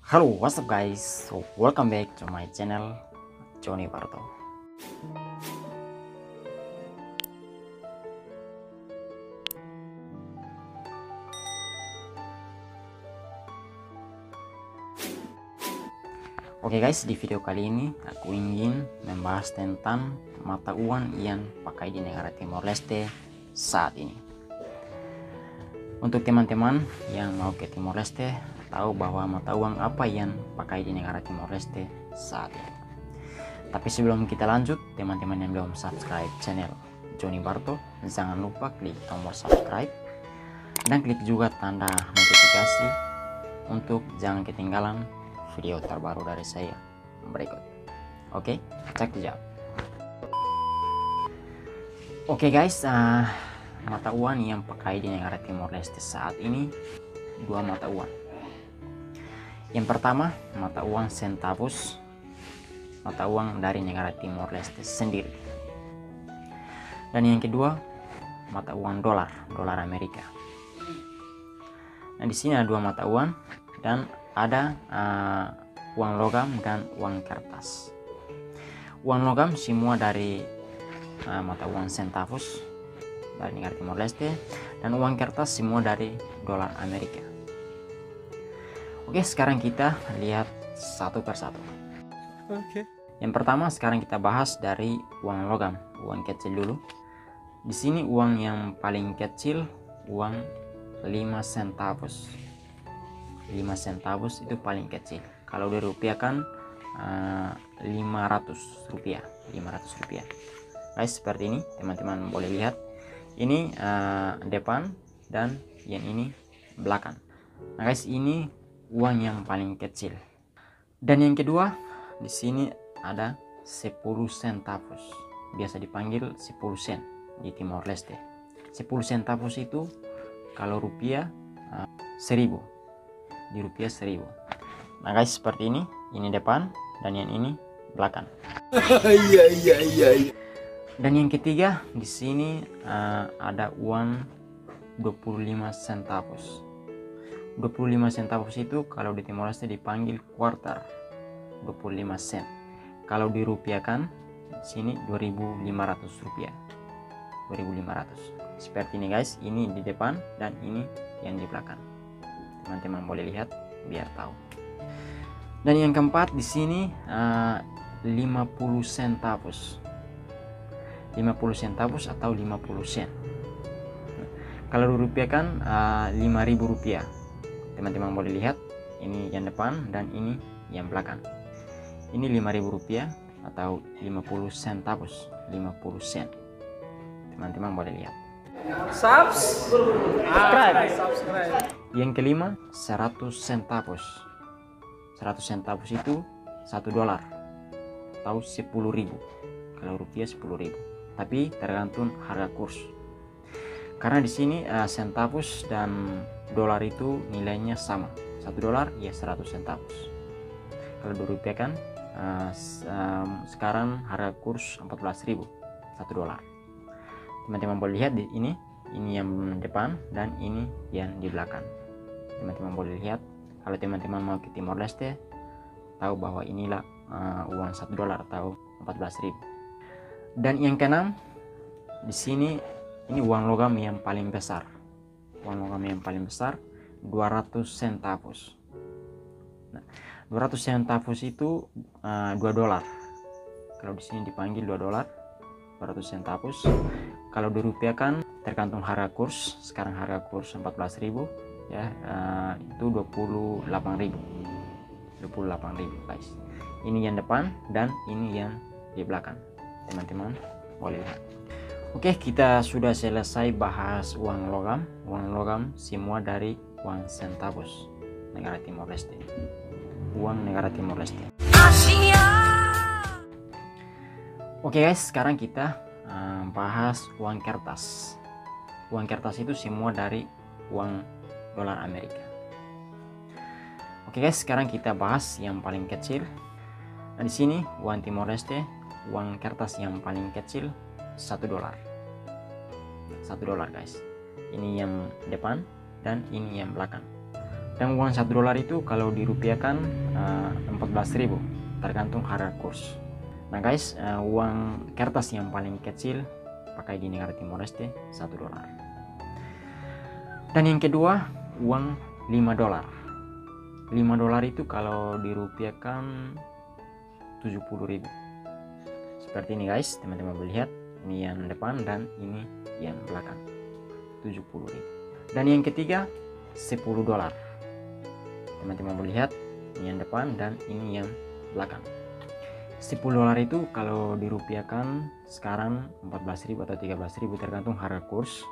Hello, what's up guys? So welcome back to my channel, Johnny Barto. Oke guys, di video kali ini aku ingin membahas tentang mata uang yang pakai di negara Timor Leste saat ini. Untuk teman-teman yang mau ke Timor Leste, tahu bahwa mata uang apa yang pakai di negara Timor Leste saat ini. Tapi sebelum kita lanjut, teman-teman yang belum subscribe channel Johnny Barto, jangan lupa klik tombol subscribe dan klik juga tanda notifikasi untuk jangan ketinggalan video terbaru dari saya berikut. Oke, check it out. Oke guys, mata uang yang pakai di negara Timor Leste saat ini dua mata uang. Yang pertama, mata uang centavos, mata uang dari negara Timor Leste sendiri. Dan yang kedua, mata uang dolar Amerika. Nah, di sini ada dua mata uang dan ada uang logam dan uang kertas. Uang logam semua dari mata uang centavos dari negara Timor Leste, dan uang kertas semua dari dolar Amerika. Oke, sekarang kita lihat satu persatu. Oke. Yang pertama, sekarang kita bahas dari uang logam, uang kecil dulu. Di sini uang yang paling kecil, uang 5 centavos. 5 centavos itu paling kecil. Kalau dirupiahkan 500 rupiah. Guys, seperti ini teman-teman boleh lihat. Ini depan dan yang ini belakang. Nah guys, ini uang yang paling kecil. Dan yang kedua, di sini ada 10 centavos. Biasa dipanggil 10 sen di Timor Leste. 10 centavos itu kalau rupiah 1000. Di rupiah 1000. Nah guys, seperti ini depan dan yang ini belakang. Iya. Dan yang ketiga, di sini ada uang 25 centavos. 25 centavos itu kalau di Timor Leste dipanggil quarter, 25 sen. Kalau dirupiahkan di sini 2.500 rupiah. 2.500. Seperti ini guys, ini di depan dan ini yang di belakang. Teman-teman boleh lihat biar tahu. Dan yang keempat, di sini 50 centavos. 50 centavos atau 50 sen. Kalau dirupiahkan 5.000 rupiah. Teman-teman boleh lihat, ini yang depan dan ini yang belakang. Ini 5.000 rupiah atau 50 centavos, 50 sen. Teman-teman boleh lihat. Subscribe. Yang kelima, 100 centavos. 100 centavos itu 1 dolar atau 10.000. Kalau rupiah 10.000. Tapi tergantung harga kurs. Karena di sini centavos dan dolar itu nilainya sama. 1 dolar ya 100 centavos. Kalau dirupiahkan sekarang harga kurs 14.000 1 dolar. Teman-teman boleh lihat di ini yang depan dan ini yang di belakang. Teman-teman boleh lihat. Kalau teman-teman mau ke Timor Leste, tahu bahwa inilah uang 1 dolar atau 14.000. Dan yang keenam, di sini ini uang logam yang paling besar. Uang logam yang paling besar 200 centavos. Nah, 200 centavos itu 2 dolar. Kalau di sini dipanggil 2 dolar, 200 centavos. Kalau dirupiahkan tergantung harga kurs. Sekarang harga kurs 14.000 ya, itu 28.000 guys. Ini yang depan dan ini yang di belakang. Teman-teman boleh lihat. Oke, kita sudah selesai bahas uang logam. Uang logam semua dari uang centavos negara Timor Leste. Uang negara Timor Leste. Oke guys, sekarang kita bahas uang kertas. Uang kertas itu semua dari uang dolar Amerika. Oke guys, sekarang kita bahas yang paling kecil. Nah, di sini uang Timor Leste, uang kertas yang paling kecil 1 dolar. 1 dolar guys. Ini yang depan dan ini yang belakang. Dan uang $1 itu kalau dirupiahkan 14.000 tergantung harga kurs. Nah guys, uang kertas yang paling kecil pakai di negara Timor Leste $1. Dan yang kedua, uang $5. $5 itu kalau dirupiahkan 70.000. Seperti ini guys, teman-teman melihat. Ini yang depan dan ini yang belakang. 70.000. Dan yang ketiga, $10. Teman-teman melihat, ini yang depan dan ini yang belakang. $10 itu kalau dirupiahkan sekarang 14.000 atau 13.000 tergantung harga kurs.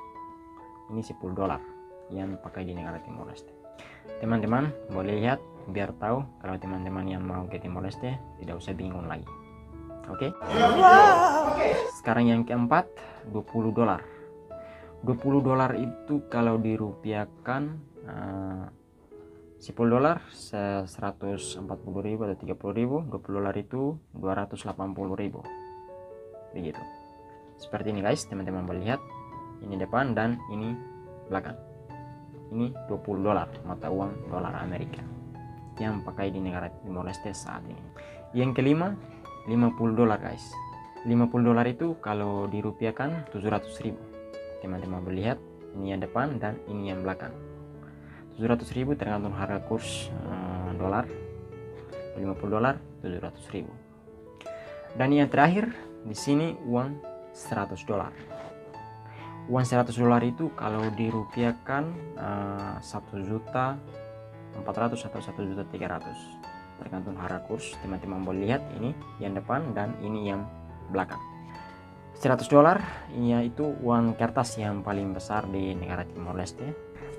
Ini $10 yang pakai di negara Timor Leste. Teman-teman boleh lihat biar tahu kalau teman-teman yang mau ke Timor Leste tidak usah bingung lagi. Oke. Sekarang yang keempat, $20. $20 itu kalau dirupiahkan $10 140.000 atau 30.000, $20 itu 280.000. Begitu. Seperti ini guys, teman-teman boleh lihat. Ini depan dan ini belakang. Ini $20 mata uang dolar Amerika yang pakai di negara Timor Leste saat ini. Yang kelima, $50 guys. $50 itu kalau dirupiahkan 700.000. Teman-teman boleh lihat, ini yang depan dan ini yang belakang. 700.000 tergantung harga kurs dolar. $50 700.000. Dan yang terakhir di sini uang $100. Uang $100 itu kalau dirupiahkan 1.400.000 atau 1.300.000 tergantung harga kurs. Teman-teman boleh lihat ini yang depan dan ini yang belakang. $100 ini itu uang kertas yang paling besar di negara Timor Leste,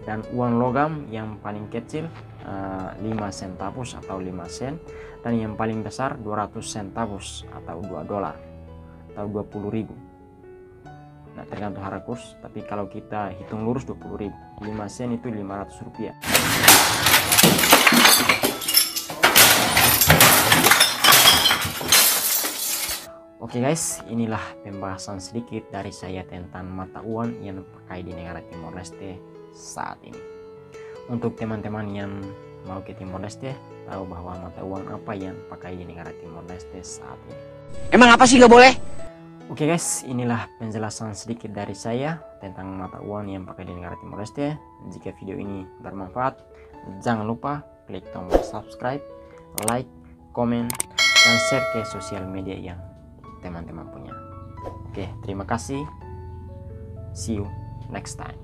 dan uang logam yang paling kecil 5 centavos atau 5 sen, dan yang paling besar 200 centavos atau $2 atau 20.000. Nah, tergantung harga kurs, tapi kalau kita hitung lurus 20.000. 5 sen itu 500 rupiah. Oke guys, inilah pembahasan sedikit dari saya tentang mata uang yang pakai di negara Timor Leste saat ini. Untuk teman-teman yang mau ke Timor Leste, tahu bahwa mata uang apa yang pakai di negara Timor Leste saat ini. Emang apa sih nggak boleh? Oke guys, inilah penjelasan sedikit dari saya tentang mata uang yang pakai di negara Timor Leste. Jika video ini bermanfaat, jangan lupa klik tombol subscribe, like, komen, dan share ke sosial media yang teman-teman punya. Oke, terima kasih. See you next time.